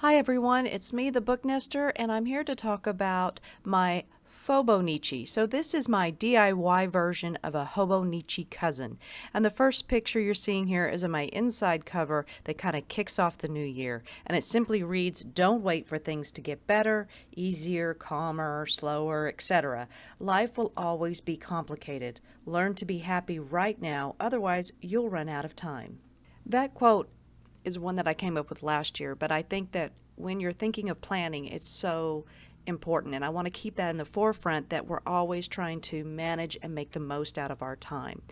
Hi everyone, it's me, the Booknester, and I'm here to talk about my Fauxbonichi. So this is my DIY version of a Hobinichi Cousin. And the first picture you're seeing here is of my inside cover that kind of kicks off the new year. And it simply reads, "Don't wait for things to get better, easier, calmer, slower, etc. Life will always be complicated. Learn to be happy right now, otherwise you'll run out of time." That quote is one that I came up with last year, but I think that when you're thinking of planning, it's so important, and I want to keep that in the forefront, that we're always trying to manage and make the most out of our time.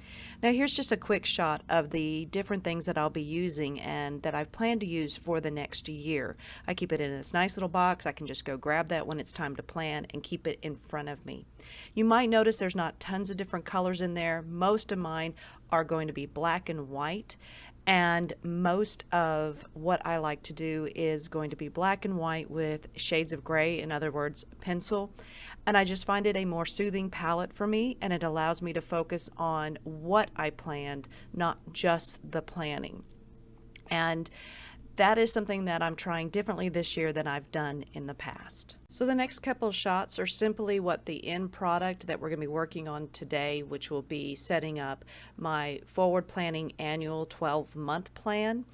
Now here's just a quick shot of the different things that I'll be using and that I've planned to use for the next year. I keep it in this nice little box. I can just go grab that when it's time to plan and keep it in front of me. You might notice there's not tons of different colors in there. Most of mine are going to be black and white. And most of what I like to do is going to be black and white with shades of gray, in other words, pencil. And I just find it a more soothing palette for me, and it allows me to focus on what I planned, not just the planning. And that is something that I'm trying differently this year than I've done in the past. So the next couple of shots are simply what the end product that we're going to be working on today, which will be setting up my forward planning annual 12-month plan,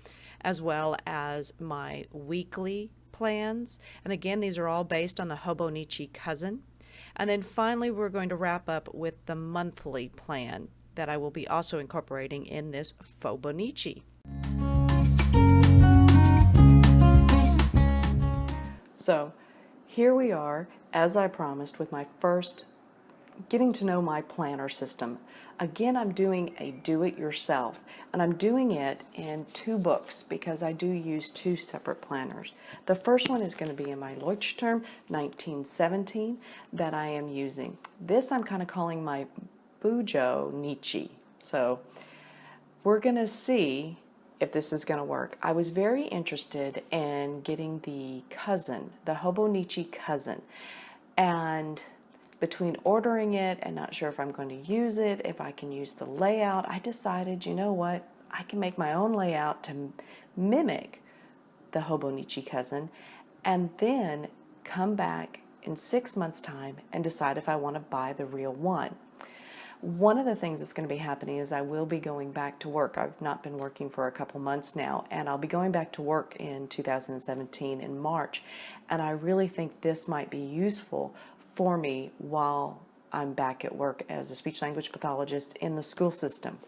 as well as my weekly plans. And again, these are all based on the Hobinichi Cousin. And then finally, we're going to wrap up with the monthly plan that I will be also incorporating in this Fauxbonichi. So here we are, as I promised, with my first getting to know my planner system. Again, I'm doing a do-it-yourself, and I'm doing it in two books because I do use two separate planners. The first one is going to be in my Leuchtturm 1917 that I am using. This I'm kind of calling my Booknester. So we're going to see if this is going to work. I was very interested in getting the cousin, the Hobinichi Cousin, and between ordering it and not sure if I'm going to use it, if I can use the layout, I decided, you know what, I can make my own layout to mimic the Hobinichi Cousin, and then come back in 6 months' time and decide if I want to buy the real one. One of the things that's going to be happening is I will be going back to work. I've not been working for a couple months now, and I'll be going back to work in 2017 in March, and I really think this might be useful for me while I'm back at work as a speech-language pathologist in the school system.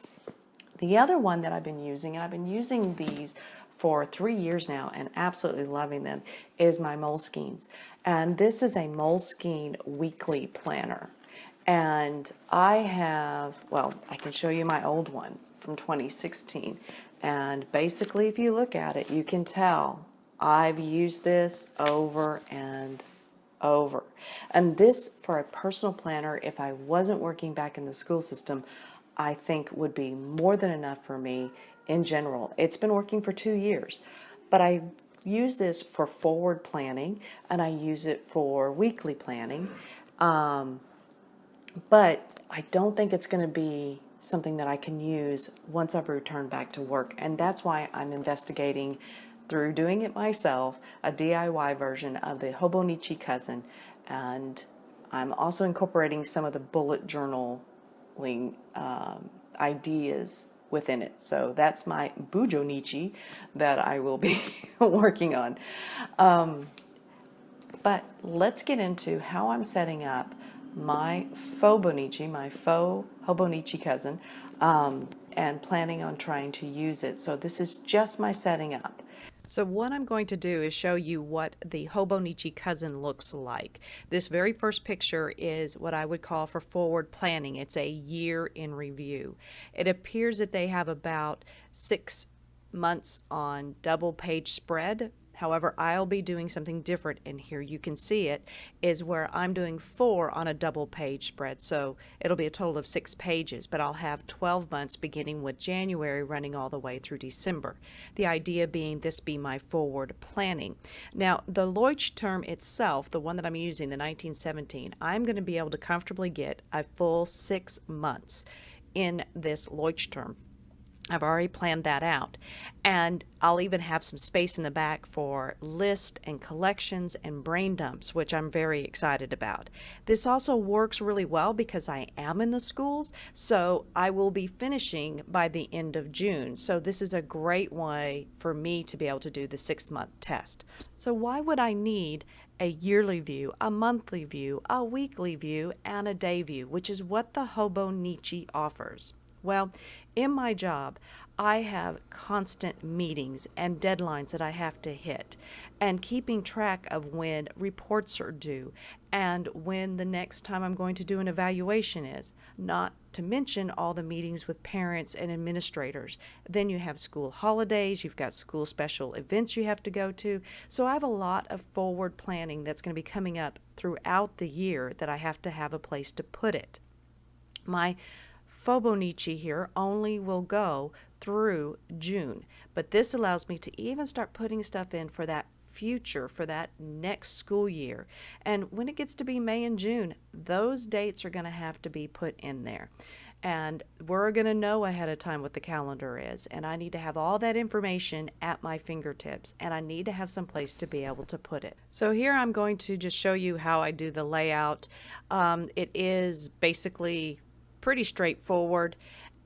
The other one that I've been using, and I've been using these for 3 years now and absolutely loving them, is my Moleskines. And this is a Moleskine weekly planner. And I have, well, I can show you my old one from 2016. And basically, if you look at it, you can tell I've used this over and over. And this, for a personal planner, if I wasn't working back in the school system, I think would be more than enough for me in general. It's been working for 2 years, but I use this for forward planning, and I use it for weekly planning. But I don't think it's going to be something that I can use once I've returned back to work. And that's why I'm investigating, through doing it myself, a DIY version of the Hobinichi Cousin. And I'm also incorporating some of the bullet journaling ideas within it. So that's my Booknester that I will be working on. But let's get into how I'm setting up my Fauxbonichi, my faux Hobinichi Cousin, and planning on trying to use it. So this is just my setting up. So what I'm going to do is show you what the Hobinichi Cousin looks like. This very first picture is what I would call for forward planning. It's a year in review. It appears that they have about 6 months on double page spread. However, I'll be doing something different, and here you can see it, is where I'm doing 4 on a double page spread. So it'll be a total of 6 pages, but I'll have 12 months beginning with January running all the way through December. The idea being this be my forward planning. Now, the Leuchtturm itself, the one that I'm using, the 1917, I'm going to be able to comfortably get a full 6 months in this Leuchtturm. I've already planned that out. And I'll even have some space in the back for lists and collections and brain dumps, which I'm very excited about. This also works really well because I am in the schools, so I will be finishing by the end of June. So this is a great way for me to be able to do the 6-month test. So why would I need a yearly view, a monthly view, a weekly view, and a day view, which is what the Hobonichi offers? Well, in my job, I have constant meetings and deadlines that I have to hit, and keeping track of when reports are due and when the next time I'm going to do an evaluation is, not to mention all the meetings with parents and administrators. Then you have school holidays, you've got school special events you have to go to. So I have a lot of forward planning that's going to be coming up throughout the year that I have to have a place to put it. My Fauxbonichi here only will go through June, but this allows me to even start putting stuff in for that future, for that next school year. And when it gets to be May and June, those dates are going to have to be put in there. And we're going to know ahead of time what the calendar is. And I need to have all that information at my fingertips. And I need to have some place to be able to put it. So here I'm going to just show you how I do the layout. It is basically pretty straightforward,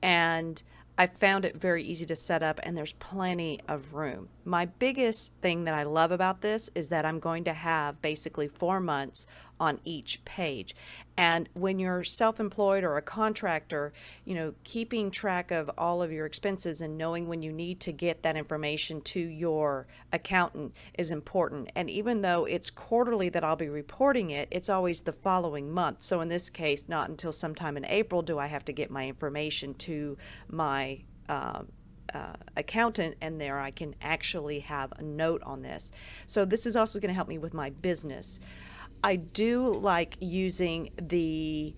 and I found it very easy to set up, and there's plenty of room. My biggest thing that I love about this is that I'm going to have basically 4 months on each page. And when you're self-employed or a contractor, you know, keeping track of all of your expenses and knowing when you need to get that information to your accountant is important. And even though it's quarterly that I'll be reporting it, it's always the following month. So in this case, not until sometime in April do I have to get my information to my accountant, and there I can actually have a note on this. So this is also going to help me with my business. I do like using the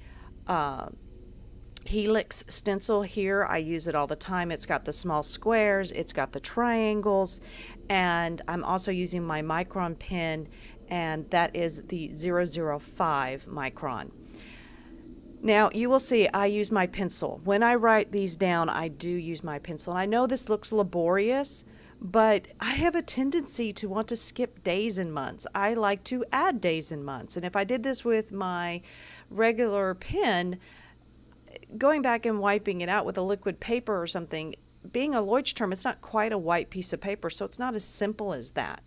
Helix stencil here. I use it all the time. It's got the small squares, it's got the triangles, and I'm also using my micron pen, and that is the 005 micron. Now you will see I use my pencil. When I write these down, I do use my pencil. And I know this looks laborious, but I have a tendency to want to skip days and months. I like to add days and months. And if I did this with my regular pen, going back and wiping it out with a liquid paper or something, being a Leuchtturm, it's not quite a white piece of paper, so it's not as simple as that.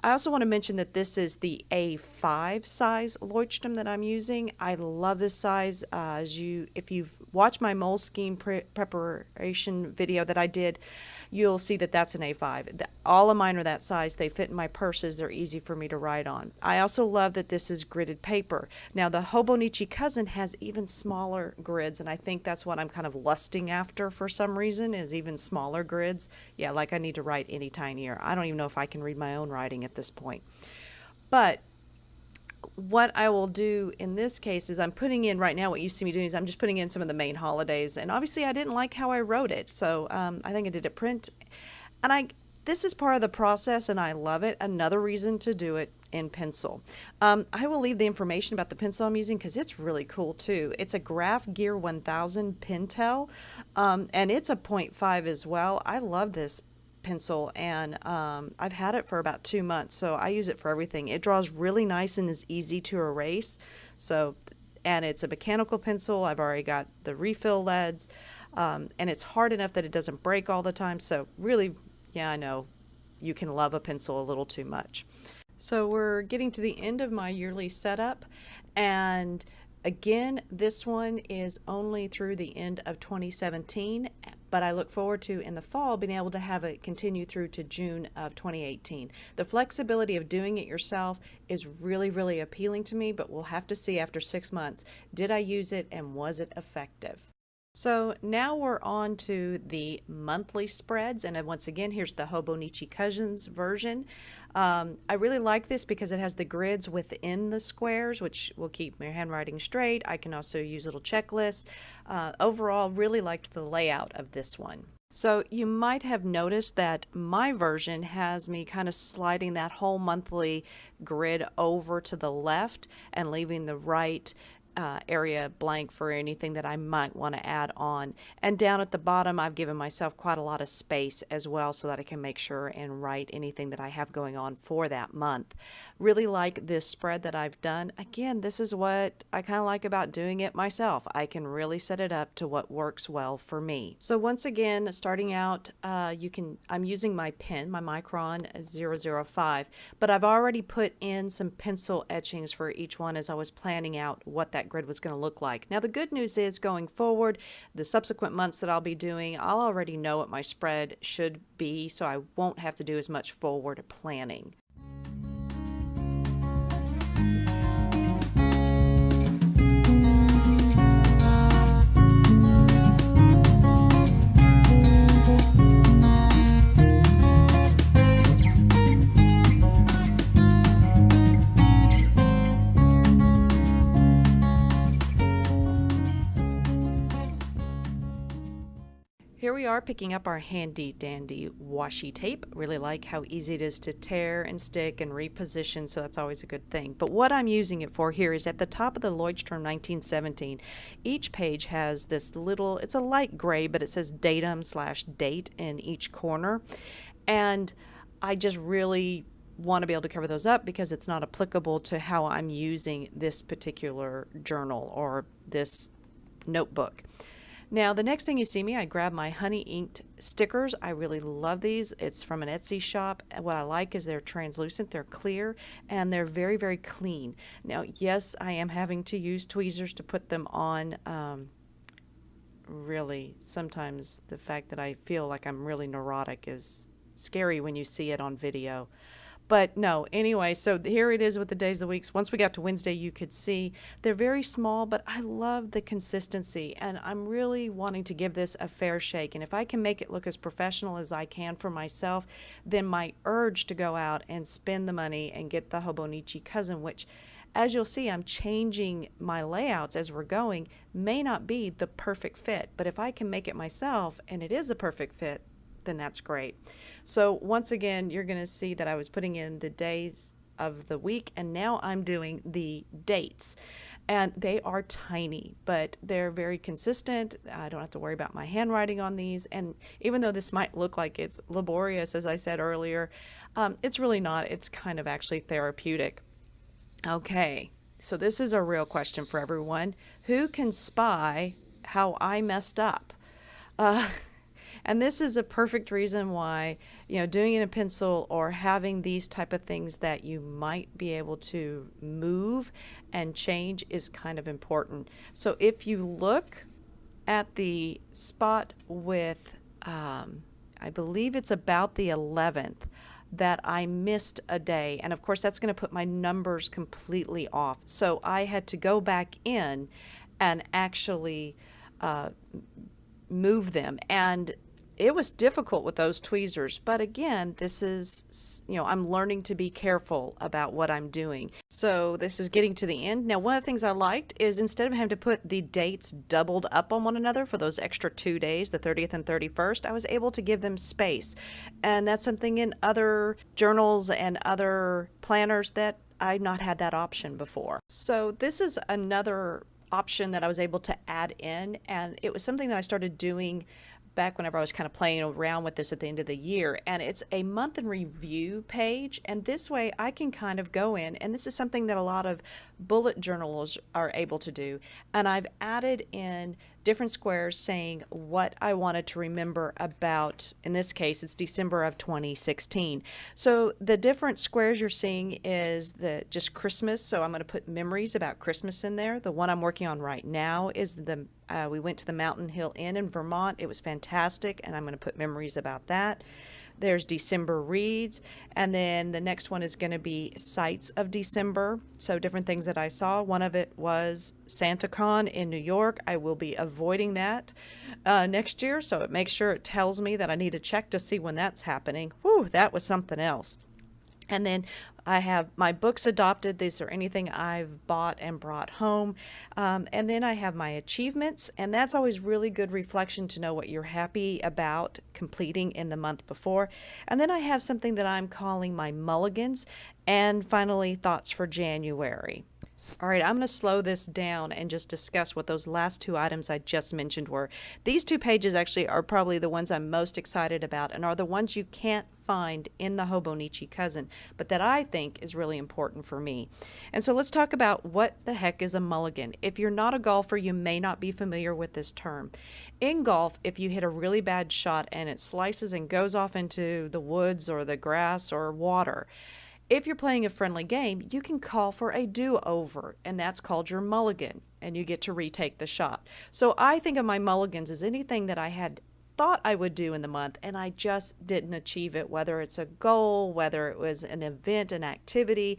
I also want to mention that this is the A5 size Leuchtturm that I'm using. I love this size. If you've watched my Moleskine preparation video that I did, you'll see that that's an A5. All of mine are that size. They fit in my purses. They're easy for me to write on. I also love that this is gridded paper. Now the Hobonichi Cousin has even smaller grids, and I think that's what I'm kind of lusting after for some reason, is even smaller grids. Yeah, like I need to write any tinier. I don't even know if I can read my own writing at this point. But what I will do in this case is I'm putting in right now, what you see me doing is I'm just putting in some of the main holidays, and obviously I didn't like how I wrote it, so I think I did it print, and this is part of the process and I love it. Another reason to do it in pencil. I will leave the information about the pencil I'm using because it's really cool too. It's a Graphgear 1000 Pentel, and it's a 0.5 as well. I love this pencil, and I've had it for about 2 months, so I use it for everything. It draws really nice and is easy to erase. So, and it's a mechanical pencil. I've already got the refill leads, and it's hard enough that it doesn't break all the time. So really, yeah, I know you can love a pencil a little too much. So we're getting to the end of my yearly setup, and again, this one is only through the end of 2017, but I look forward to in the fall being able to have it continue through to June of 2018. The flexibility of doing it yourself is really, really appealing to me, but we'll have to see after 6 months, did I use it and was it effective? So now we're on to the monthly spreads, and once again, here's the Hobonichi Cousins version. I really like this because it has the grids within the squares, which will keep my handwriting straight. I can also use little checklists. Overall, really liked the layout of this one. So you might have noticed that my version has me kind of sliding that whole monthly grid over to the left and leaving the right area blank for anything that I might want to add on. And down at the bottom, I've given myself quite a lot of space as well so that I can make sure and write anything that I have going on for that month. Really like this spread that I've done. Again, this is what I kind of like about doing it myself. I can really set it up to what works well for me. So once again, starting out, I'm using my pen, my Micron 005, but I've already put in some pencil etchings for each one as I was planning out what that grid was going to look like. Now the good news is going forward, the subsequent months that I'll be doing, I'll already know what my spread should be, so I won't have to do as much forward planning. Here we are picking up our handy dandy washi tape. Really like how easy it is to tear and stick and reposition, so that's always a good thing. But what I'm using it for here is at the top of the Leuchtturm 1917, each page has this little, it's a light gray, but it says datum/date in each corner. And I just really want to be able to cover those up because it's not applicable to how I'm using this particular journal or this notebook. Now, the next thing you see me, I grab my honey inked stickers. I really love these. It's from an Etsy shop. What I like is they're translucent, they're clear, and they're very, very clean. Now, yes, I am having to use tweezers to put them on. Really, sometimes the fact that I feel like I'm really neurotic is scary when you see it on video. But no, anyway, so here it is with the days of the weeks. Once we got to Wednesday, you could see they're very small, but I love the consistency, and I'm really wanting to give this a fair shake. And if I can make it look as professional as I can for myself, then my urge to go out and spend the money and get the Hobinichi Cousin, which, as you'll see, I'm changing my layouts as we're going, may not be the perfect fit. But if I can make it myself and it is a perfect fit, then that's great. So once again, you're going to see that I was putting in the days of the week, and now I'm doing the dates. And they are tiny, but they're very consistent. I don't have to worry about my handwriting on these. And even though this might look like it's laborious, as I said earlier, it's really not. It's kind of actually therapeutic. Okay, so this is a real question for everyone. Who can spy how I messed up? And this is a perfect reason why, doing it in pencil or having these type of things that you might be able to move and change is kind of important. So if you look at the spot with, I believe it's about the 11th, that I missed a day. And of course, that's going to put my numbers completely off. So I had to go back in and actually move them. And it was difficult with those tweezers, but again, this is, I'm learning to be careful about what I'm doing. So this is getting to the end. Now, one of the things I liked is instead of having to put the dates doubled up on one another for those extra 2 days, the 30th and 31st, I was able to give them space. And that's something in other journals and other planners that I've not had that option before. So this is another option that I was able to add in, and it was something that I started doing back whenever I was kind of playing around with this at the end of the year. And it's a month in review page, and this way I can kind of go in, and this is something that a lot of bullet journals are able to do, and I've added in different squares saying what I wanted to remember about, in this case it's December of 2016. So the different squares you're seeing is just Christmas, so I'm going to put memories about Christmas in there. The one I'm working on right now is we went to the Mountain Hill Inn in Vermont. It was fantastic, and I'm going to put memories about that. There's December reads, and then the next one is going to be sights of December, so different things that I saw. One of it was SantaCon in New York. I will be avoiding that next year, so it makes sure it tells me that I need to check to see when that's happening. Whew, that was something else. And then I have my books adopted. These are anything I've bought and brought home. And then I have my achievements, and that's always really good reflection to know what you're happy about completing in the month before. And then I have something that I'm calling my mulligans, and finally thoughts for January. All right, I'm going to slow this down and just discuss what those last two items I just mentioned were. These two pages actually are probably the ones I'm most excited about and are the ones you can't find in the Hobonichi Cousin, but that I think is really important for me. And so let's talk about what the heck is a mulligan. If you're not a golfer, you may not be familiar with this term. In golf, if you hit a really bad shot and it slices and goes off into the woods or the grass or water, if you're playing a friendly game, you can call for a do-over, and that's called your mulligan, and you get to retake the shot. So I think of my mulligans as anything that I had thought I would do in the month, and I just didn't achieve it, whether it's a goal, whether it was an event, an activity,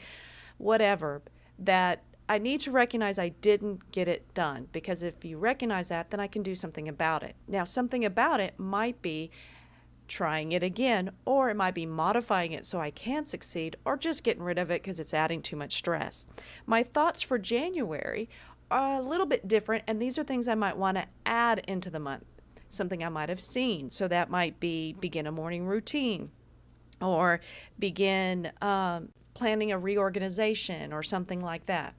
whatever, that I need to recognize I didn't get it done, because if you recognize that, then I can do something about it. Now, something about it might be trying it again, or it might be modifying it so I can succeed, or just getting rid of it because it's adding too much stress. My thoughts for January are a little bit different, and these are things I might want to add into the month. Something I might have seen, so that might be begin a morning routine, or begin planning a reorganization or something like that.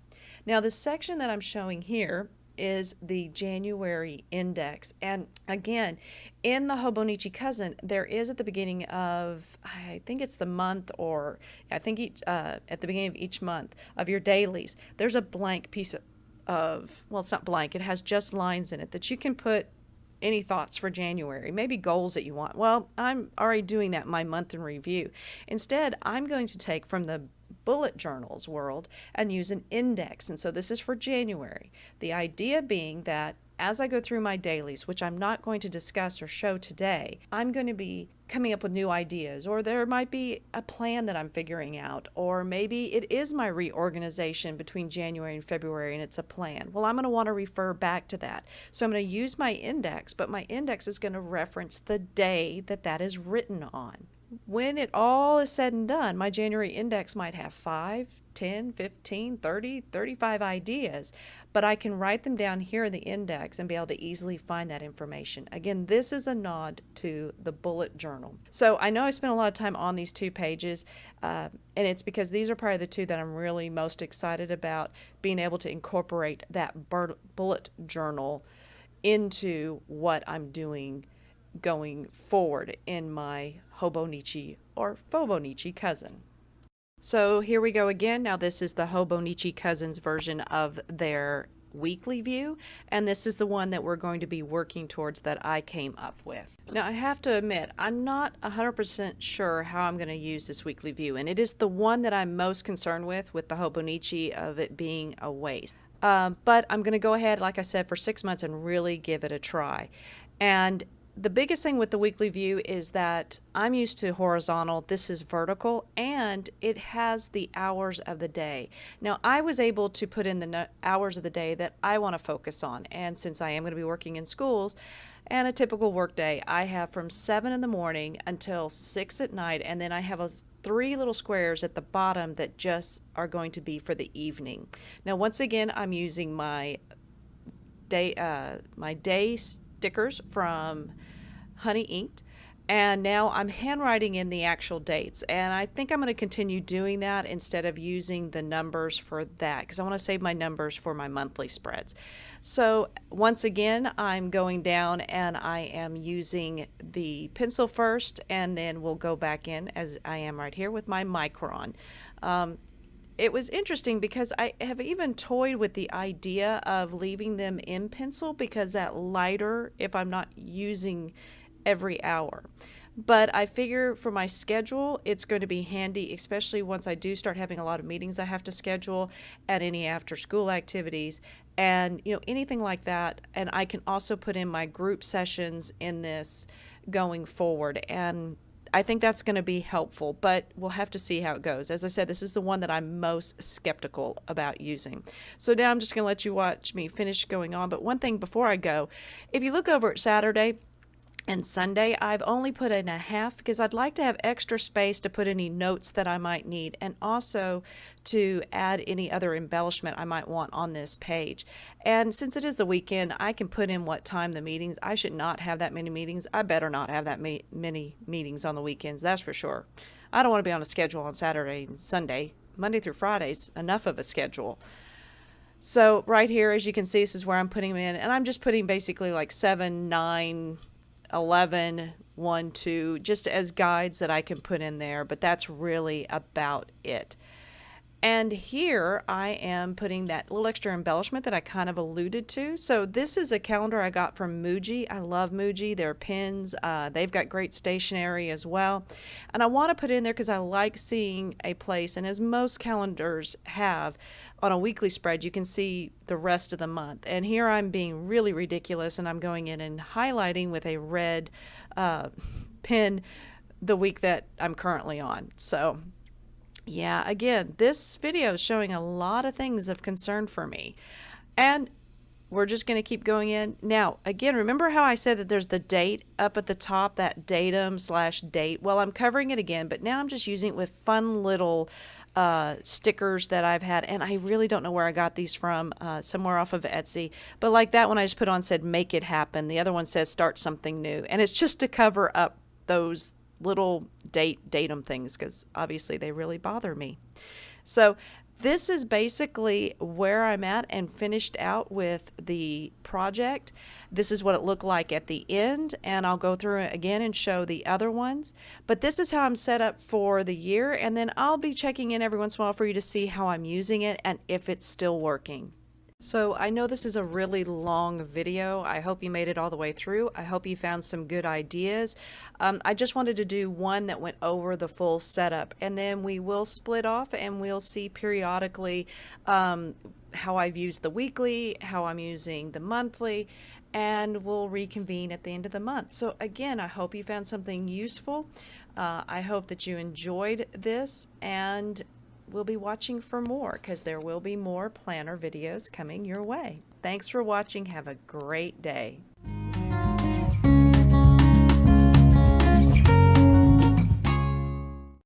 Now, the section that I'm showing here is the January index. And again, in the Hobonichi Cousin, there is at the beginning of, I think it's the month, or I think at the beginning of each month of your dailies, there's a blank piece of, well, it's not blank, it has just lines in it that you can put any thoughts for January, maybe goals that you want. Well, I'm already doing that in my month in review. Instead, I'm going to take from the bullet journals world and use an index. And so this is for January. The idea being that as I go through my dailies, which I'm not going to discuss or show today, I'm going to be coming up with new ideas, or there might be a plan that I'm figuring out, or maybe it is my reorganization between January and February and it's a plan. Well, I'm going to want to refer back to that. So I'm going to use my index, but my index is going to reference the day that that is written on. When it all is said and done, my January index might have 5, 10, 15, 30, 35 ideas, but I can write them down here in the index and be able to easily find that information. Again, this is a nod to the bullet journal. So I know I spent a lot of time on these two pages, and it's because these are probably the two that I'm really most excited about being able to incorporate that bullet journal into what I'm doing going forward in my Hobonichi or Fauxbonichi Cousin. So here we go again. Now this is the Hobonichi Cousins version of their weekly view, and this is the one that we're going to be working towards that I came up with. Now I have to admit, I'm not 100% sure how I'm going to use this weekly view, and it is the one that I'm most concerned with the Hobonichi of it being a waste. But I'm going to go ahead, like I said, for 6 months and really give it a try. And the biggest thing with the weekly view is that I'm used to horizontal, this is vertical, and it has the hours of the day. Now, I was able to put in the hours of the day that I want to focus on, and since I am going to be working in schools, and a typical work day, I have from 7 in the morning until 6 at night, and then I have 3 little squares at the bottom that just are going to be for the evening. Now, once again, I'm using my day stickers from Honey Inked, and now I'm handwriting in the actual dates, and I think I'm going to continue doing that instead of using the numbers for that, because I want to save my numbers for my monthly spreads. So once again, I'm going down and I am using the pencil first, and then we'll go back in as I am right here with my Micron. It was interesting because I have even toyed with the idea of leaving them in pencil, because that lighter if I'm not using every hour. But I figure for my schedule, it's going to be handy, especially once I do start having a lot of meetings I have to schedule, and any after school activities, and anything like that. And I can also put in my group sessions in this going forward, and I think that's going to be helpful, but we'll have to see how it goes. As I said, this is the one that I'm most skeptical about using. So now I'm just going to let you watch me finish going on. But one thing before I go, if you look over at Saturday and Sunday, I've only put in a half because I'd like to have extra space to put any notes that I might need, and also to add any other embellishment I might want on this page. And since it is the weekend, I can put in what time the meetings. I should not have that many meetings. I better not have that many meetings on the weekends, that's for sure. I don't want to be on a schedule on Saturday and Sunday. Monday through Friday's enough of a schedule. So right here, as you can see, this is where I'm putting them in, and I'm just putting basically like 7, 9, 11, 1, 2, just as guides that I can put in there, but that's really about it. And here I am putting that little extra embellishment that I kind of alluded to. So this is a calendar I got from Muji. I love Muji. Their pins, they've got great stationery as well. And I want to put it in there because I like seeing a place, and as most calendars have, on a weekly spread, you can see the rest of the month. And here I'm being really ridiculous, and I'm going in and highlighting with a red pen the week that I'm currently on. So yeah, again, this video is showing a lot of things of concern for me. And we're just going to keep going in. Now, again, remember how I said that there's the date up at the top, that datum/date? Well, I'm covering it again, but now I'm just using it with fun little stickers that I've had. And I really don't know where I got these from, somewhere off of Etsy. But like that one I just put on said, make it happen. The other one says, start something new. And it's just to cover up those little datum things, because obviously they really bother me. So this is basically where I'm at and finished out with the project. This is what it looked like at the end, and I'll go through it again and show the other ones. But this is how I'm set up for the year, and then I'll be checking in every once in a while for you to see how I'm using it and if it's still working. So I know this is a really long video. I hope you made it all the way through. I hope you found some good ideas. I just wanted to do one that went over the full setup, and then we will split off and we'll see periodically how I've used the weekly, how I'm using the monthly, and we'll reconvene at the end of the month. So again, I hope you found something useful. I hope that you enjoyed this, and we'll be watching for more, because there will be more planner videos coming your way. Thanks for watching. Have a great day.